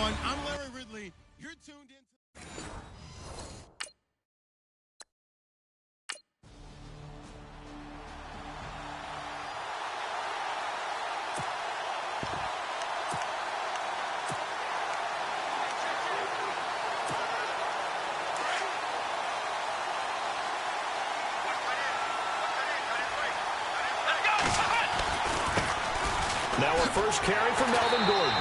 everyone. I'm Larry Ridley. You're tuned in. Now a first carry for Melvin Gordon.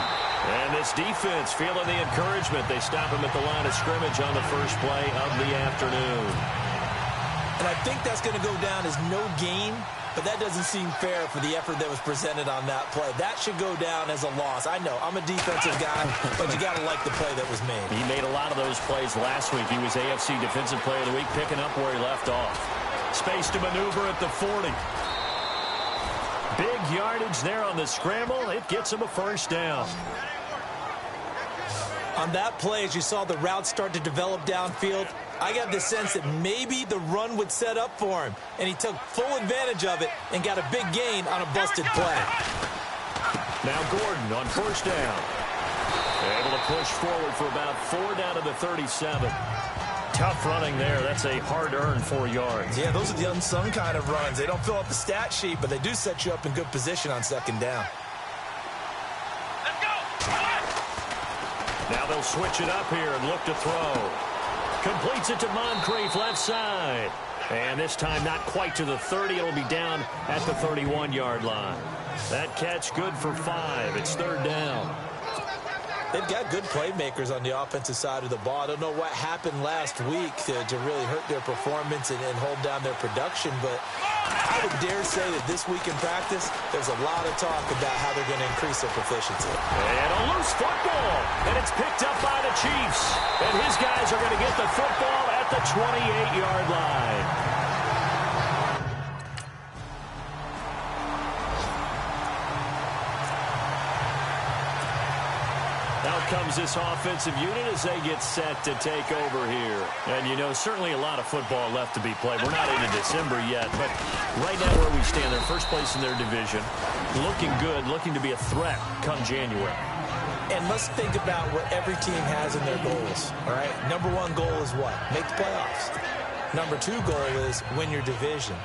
And this defense feeling the encouragement. They stop him at the line of scrimmage on the first play of the afternoon. And I think that's going to go down as no gain, but that doesn't seem fair for the effort that was presented on that play. That should go down as a loss. I know, I'm a defensive guy, but you got to like the play that was made. He made a lot of those plays last week. He was AFC Defensive Player of the Week, picking up where he left off. Space to maneuver at the 40. Big yardage there on the scramble. It gets him a first down. On that play, as you saw the route start to develop downfield, I got the sense that maybe the run would set up for him, and he took full advantage of it and got a big gain on a busted play. Now Gordon on first down. Able to push forward for about 4 down to the 37. Tough running there. That's a hard-earned 4 yards. Yeah, those are the unsung kind of runs. They don't fill up the stat sheet, but they do set you up in good position on second down. Let's go! Now they'll switch it up here and look to throw. Completes it to Moncrief, left side. And this time not quite to the 30. It'll be down at the 31-yard line. That catch good for 5. It's third down. They've got good playmakers on the offensive side of the ball. I don't know what happened last week to really hurt their performance and hold down their production, but I would dare say that this week in practice, there's a lot of talk about how they're going to increase their proficiency. And a loose football, and it's picked up by the Chiefs. And his guys are going to get the football at the 28-yard line. Out comes this offensive unit as they get set to take over here. And, you know, certainly a lot of football left to be played. We're not into December yet, but right now where we stand, they're first place in their division. Looking good, looking to be a threat come January. And let's think about what every team has in their goals, all right? Number 1 goal is what? Make the playoffs. Number 2 goal is win your division.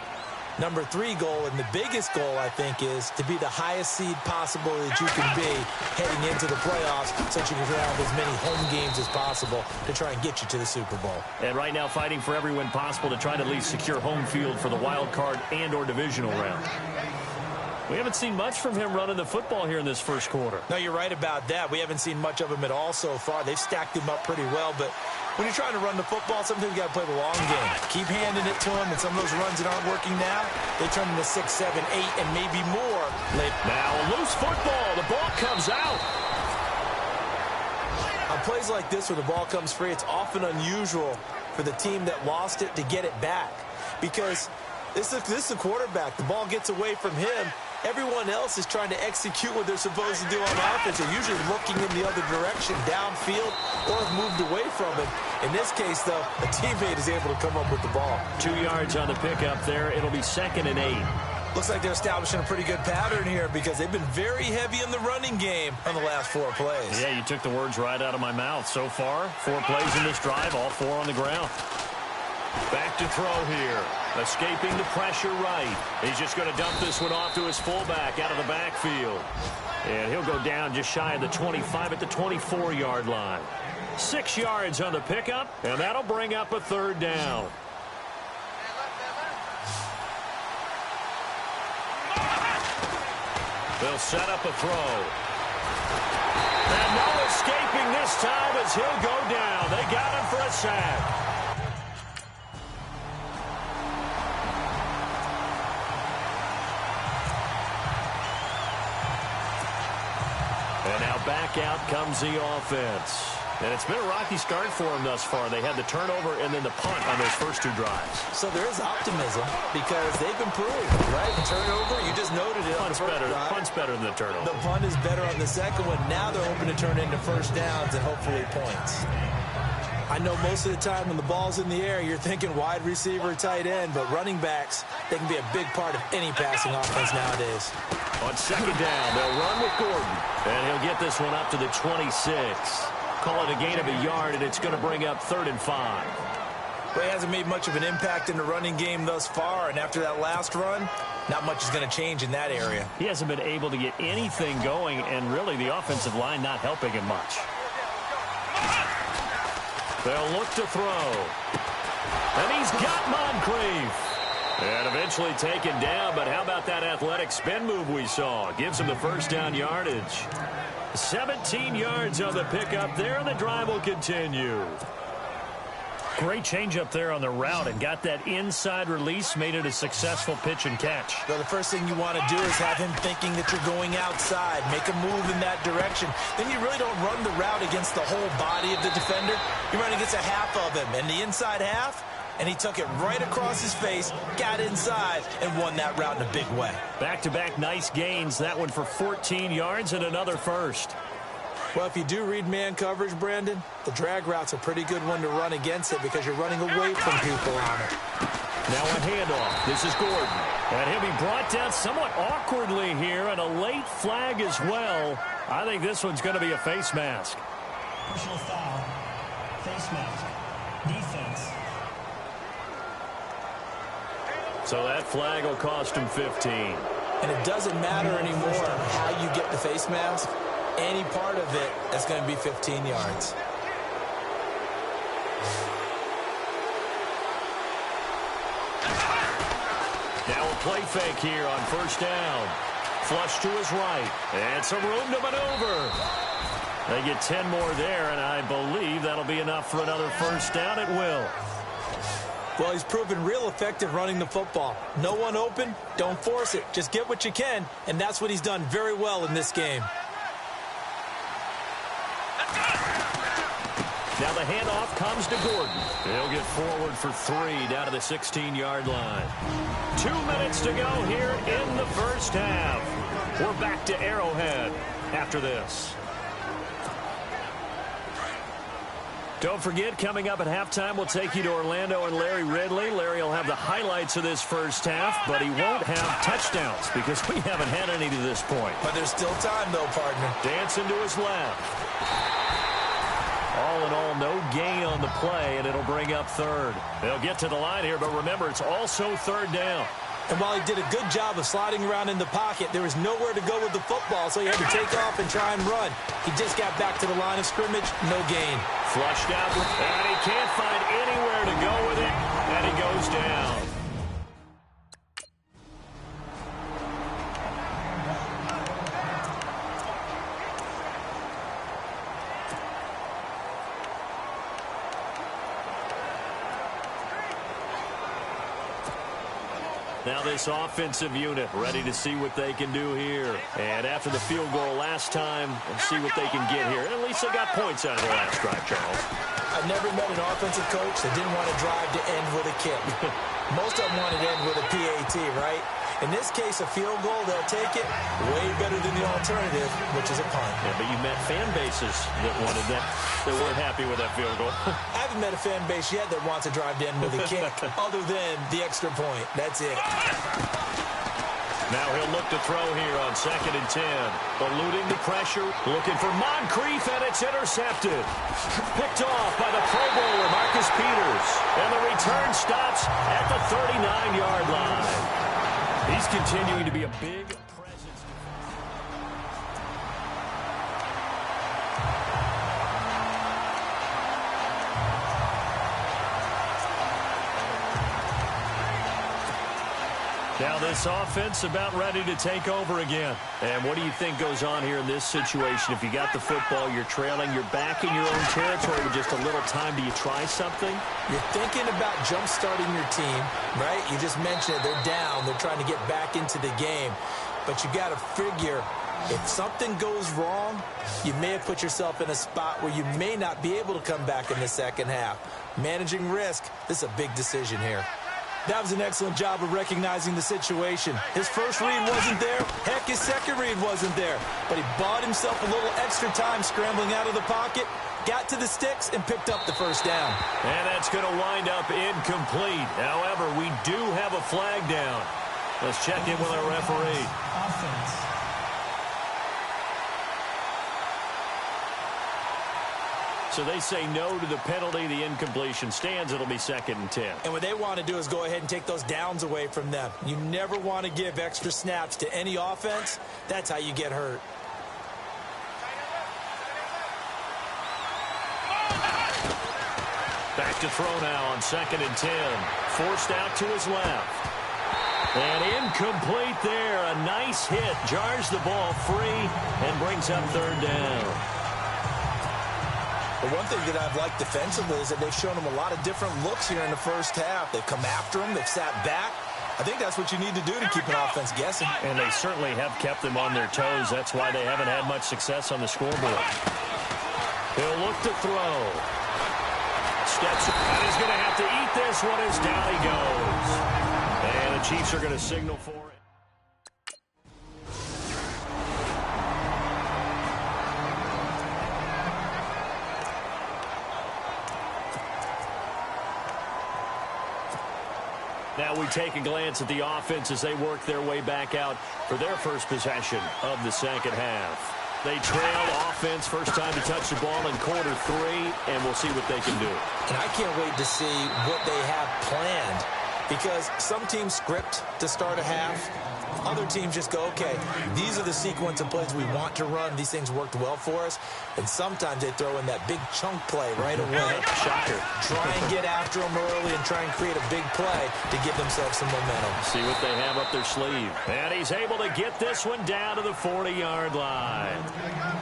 Number 3 goal, and the biggest goal, I think, is to be the highest seed possible that you can be heading into the playoffs so that you can have as many home games as possible to try and get you to the Super Bowl. And right now fighting for every win possible to try to at least secure home field for the wild card and or divisional round. We haven't seen much from him running the football here in this first quarter. No, you're right about that. We haven't seen much of him at all so far. They've stacked him up pretty well, but when you're trying to run the football, sometimes you got to play the long game. Keep handing it to him, and some of those runs that aren't working now, they turn into 6, 7, 8, and maybe more later. Now a loose football. The ball comes out. On plays like this where the ball comes free, it's often unusual for the team that lost it to get it back because this is the quarterback. The ball gets away from him. Everyone else is trying to execute what they're supposed to do on offense. They're usually looking in the other direction, downfield, or have moved away from it. In this case, though, a teammate is able to come up with the ball. 2 yards on the pickup there. It'll be 2nd and 8. Looks like they're establishing a pretty good pattern here because they've been very heavy in the running game on the last 4 plays. Yeah, you took the words right out of my mouth. So far, 4 plays in this drive, all 4 on the ground. Back to throw here. Escaping the pressure right. He's just going to dump this one off to his fullback out of the backfield. And he'll go down just shy of the 25 at the 24-yard line. 6 yards on the pickup, and that'll bring up a third down. They'll set up a throw. And no escaping this time as he'll go down. They got him for a sack. And now back out comes the offense. And it's been a rocky start for them thus far. They had the turnover and then the punt on those first 2 drives. So there is optimism because they've improved, right? The turnover, you just noted it. Punt's better than the turnover. The punt is better on the second one. Now they're hoping to turn into first downs and hopefully points. I know most of the time when the ball's in the air, you're thinking wide receiver, tight end, but running backs, they can be a big part of any passing offense nowadays. On second down, they'll run with Gordon, and he'll get this one up to the 26. Call it a gain of a yard, and it's going to bring up 3rd and 5. Well, he hasn't made much of an impact in the running game thus far, and after that last run, not much is going to change in that area. He hasn't been able to get anything going, and really the offensive line not helping him much. They'll look to throw. And he's got Moncrief. And eventually taken down, but how about that athletic spin move we saw? Gives him the first down yardage. 17 yards on the pickup there, and the drive will continue. Great change up there on the route and got that inside release, made it a successful pitch and catch. Well, the first thing you want to do is have him thinking that you're going outside, make a move in that direction. Then you really don't run the route against the whole body of the defender. You run against a half of him, and the inside half, and he took it right across his face, got inside, and won that route in a big way. Back-to-back nice gains. That one for 14 yards and another first. Well, if you do read man coverage, Brandon, the drag route's a pretty good one to run against it because you're running away from people on it. Now a handoff. This is Gordon. And he'll be brought down somewhat awkwardly here, and a late flag as well. I think this one's going to be a face mask. Personal foul. Face mask. Defense. So that flag will cost him 15. And it doesn't matter anymore how you get the face mask. Any part of it is going to be 15 yards. Now a play fake here on first down. Flush to his right. And some room to maneuver. They get 10 more there, and I believe that'll be enough for another first down. It will. Well, he's proven real effective running the football. No one open, don't force it. Just get what you can, and that's what he's done very well in this game. Now the handoff comes to Gordon. He'll get forward for 3 down to the 16-yard line. 2 minutes to go here in the first half. We're back to Arrowhead after this. Don't forget, coming up at halftime, we'll take you to Orlando and Larry Ridley. Larry will have the highlights of this first half, but he won't have touchdowns because we haven't had any to this point. But there's still time, though, partner. Dancing to his left. All in all, no gain on the play, and it'll bring up 3rd. They'll get to the line here, but remember, it's also 3rd down. And while he did a good job of sliding around in the pocket, there was nowhere to go with the football, so he had to take off and try and run. He just got back to the line of scrimmage, no gain. Flushed out, and he can't find anywhere to go with it, and he goes down. Now this offensive unit ready to see what they can do here. And after the field goal last time, we'll see what they can get here. At least they got points out of the last drive, Charles. I've never met an offensive coach that didn't want to drive to end with a kick. Most of them wanted to end with a PAT, right? In this case, a field goal, they'll take it way better than the alternative, which is a punt. Yeah, but you met fan bases that wanted that. They weren't happy with that field goal. I haven't met a fan base yet that wants to drive to end with a kick, other than the extra point. That's it. Now he'll look to throw here on 2nd and 10. Eluding the pressure, looking for Moncrief, and it's intercepted. Picked off by the Pro Bowler, Marcus Peters. And the return stops at the 39-yard line. He's continuing to be a big presence. Now this offense about ready to take over again. And what do you think goes on here in this situation? If you got the football, you're trailing, you're back in your own territory with just a little time. Do you try something? You're thinking about jump-starting your team, right? You just mentioned it. They're down. They're trying to get back into the game. But you got to figure, if something goes wrong, you may have put yourself in a spot where you may not be able to come back in the second half. Managing risk, this is a big decision here. That was an excellent job of recognizing the situation. His first read wasn't there. Heck, his second read wasn't there. But he bought himself a little extra time scrambling out of the pocket, got to the sticks and picked up the first down. And that's going to wind up incomplete. However, we do have a flag down. Let's check in with our referee. Offense. So they say no to the penalty. The incompletion stands. It'll be 2nd and 10. And what they want to do is go ahead and take those downs away from them. You never want to give extra snaps to any offense. That's how you get hurt. Back to throw now on 2nd and 10. Forced out to his left. And incomplete there. A nice hit. Jars the ball free and brings up 3rd down. The one thing that I've liked defensively is that they've shown them a lot of different looks here in the first half. They've come after them. They've sat back. I think that's what you need to do to keep an offense guessing. And they certainly have kept them on their toes. That's why they haven't had much success on the scoreboard. He'll look to throw. Steps, and he's going to have to eat this one as down he goes. And the Chiefs are going to signal for it. Now we take a glance at the offense as they work their way back out for their first possession of the second half. They trail offense first time to touch the ball in quarter 3, and we'll see what they can do. And I can't wait to see what they have planned, because some teams script to start a half. Other teams just go, okay, these are the sequence of plays we want to run. These things worked well for us. And sometimes they throw in that big chunk play right away. Shocker. Try and get after them early and try and create a big play to give themselves some momentum. See what they have up their sleeve. And he's able to get this one down to the 40-yard line.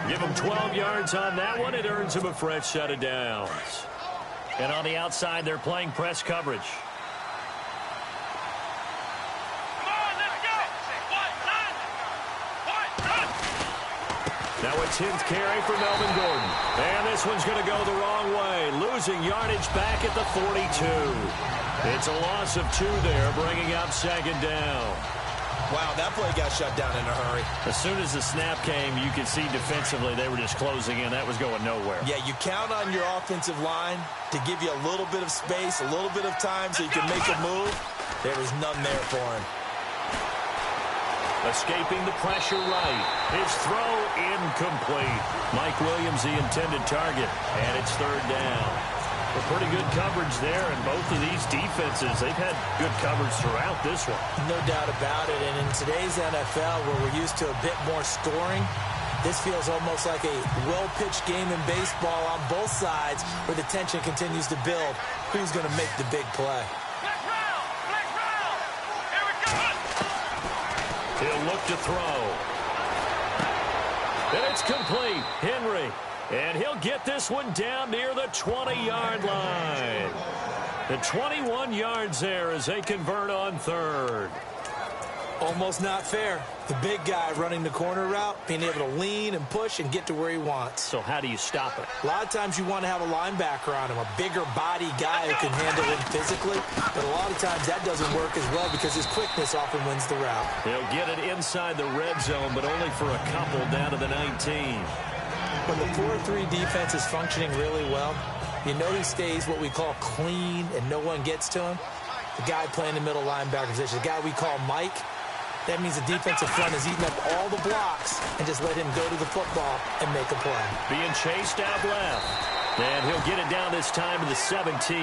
Give him 12 yards on that one. It earns him a fresh set of downs. And on the outside, they're playing press coverage. Now it's his carry for Melvin Gordon. And this one's going to go the wrong way. Losing yardage back at the 42. It's a loss of 2 there, bringing up 2nd down. Wow, that play got shut down in a hurry. As soon as the snap came, you could see defensively they were just closing in. That was going nowhere. Yeah, you count on your offensive line to give you a little bit of space, a little bit of time so you can make a move. There was none there for him. Escaping the pressure right. His throw incomplete. Mike Williams the intended target, and it's 3rd down. A pretty good coverage there, and both of these defenses, they've had good coverage throughout this one. No doubt about it, and in today's NFL, where we're used to a bit more scoring, this feels almost like a well-pitched game in baseball on both sides where the tension continues to build. Who's going to make the big play? He'll look to throw. And it's complete. Henry. And he'll get this one down near the 20-yard line. The 21 yards there as they convert on 3rd. Almost not fair. The big guy running the corner route, being able to lean and push and get to where he wants. So how do you stop it? A lot of times you want to have a linebacker on him, a bigger body guy who can handle him physically. But a lot of times that doesn't work as well because his quickness often wins the route. He'll get it inside the red zone, but only for a couple down to the 19. When the 4-3 defense is functioning really well, you know he stays what we call clean and no one gets to him. The guy playing the middle linebacker position, the guy we call Mike, that means the defensive front is eating up all the blocks and just let him go to the football and make a play. Being chased out left. And he'll get it down this time to the 17.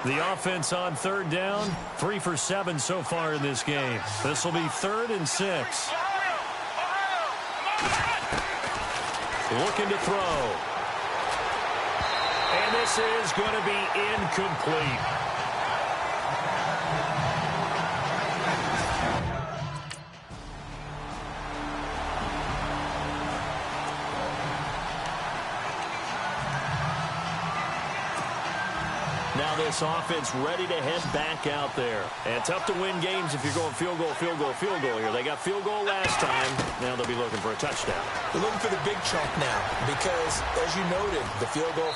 The offense on 3rd down, 3 for 7 so far in this game. This will be 3rd and 6. Looking to throw. And this is going to be incomplete. Now this offense ready to head back out there. And tough to win games if you're going field goal, field goal, field goal here. They got field goal last time. Now they'll be looking for a touchdown. They're looking for the big chunk now because, as you noted, the field goal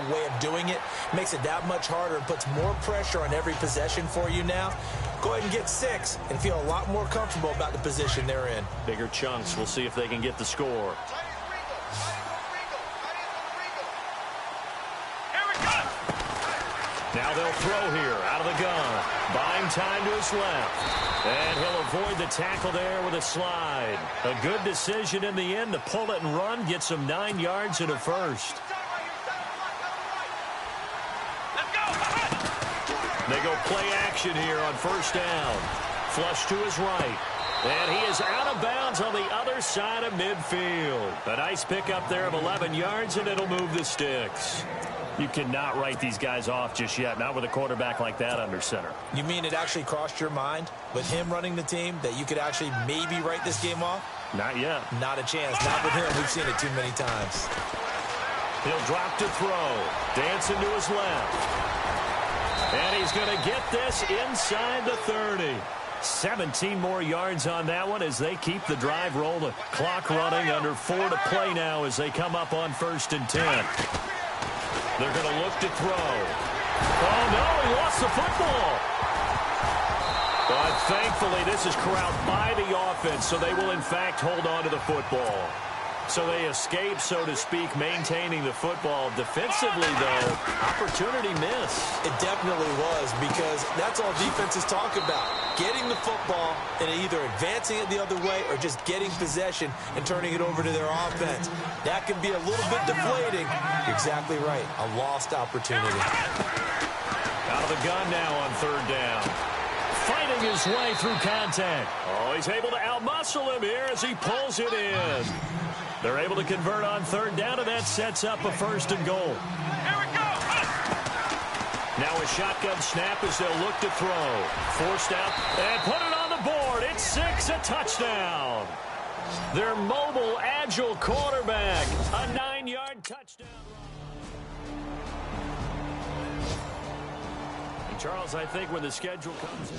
way of doing it makes it that much harder and puts more pressure on every possession for you now. Go ahead and get 6 and feel a lot more comfortable about the position they're in. Bigger chunks. We'll see if they can get the score. Now they'll throw here out of the gun. Buying time to his left. And he'll avoid the tackle there with a slide. A good decision in the end to pull it and run. Gets him 9 yards and a first. They go play action here on first down. Flush to his right. And he is out of bounds on the other side of midfield. A nice pickup there of 11 yards, and it'll move the sticks. You cannot write these guys off just yet, not with a quarterback like that under center. You mean it actually crossed your mind with him running the team that you could actually maybe write this game off? Not yet. Not a chance. Not with him. We've seen it too many times. He'll drop to throw. Dancing to his left. And he's going to get this inside the 30. 17 more yards on that one as they keep the drive rolling. Clock running, under 4 to play now as they come up on 1st and 10. They're going to look to throw. Oh, no, he lost the football. But thankfully, this is corralled by the offense, so they will, in fact, hold on to the football. So they escape, so to speak, maintaining the football. Defensively, though, opportunity miss. It definitely was, because that's all defenses talk about. Getting the football and either advancing it the other way or just getting possession and turning it over to their offense. That can be a little bit deflating. You're exactly right. A lost opportunity. Out of the gun now on 3rd down. Fighting his way through contact. Oh, he's able to outmuscle him here as he pulls it in. They're able to convert on 3rd down, and that sets up a 1st and goal. Here we go. Now a shotgun snap as they'll look to throw. Forced out and put it on the board. It's 6, a touchdown. Their mobile, agile quarterback. A 9-yard touchdown run. And Charles, I think when the schedule comes in.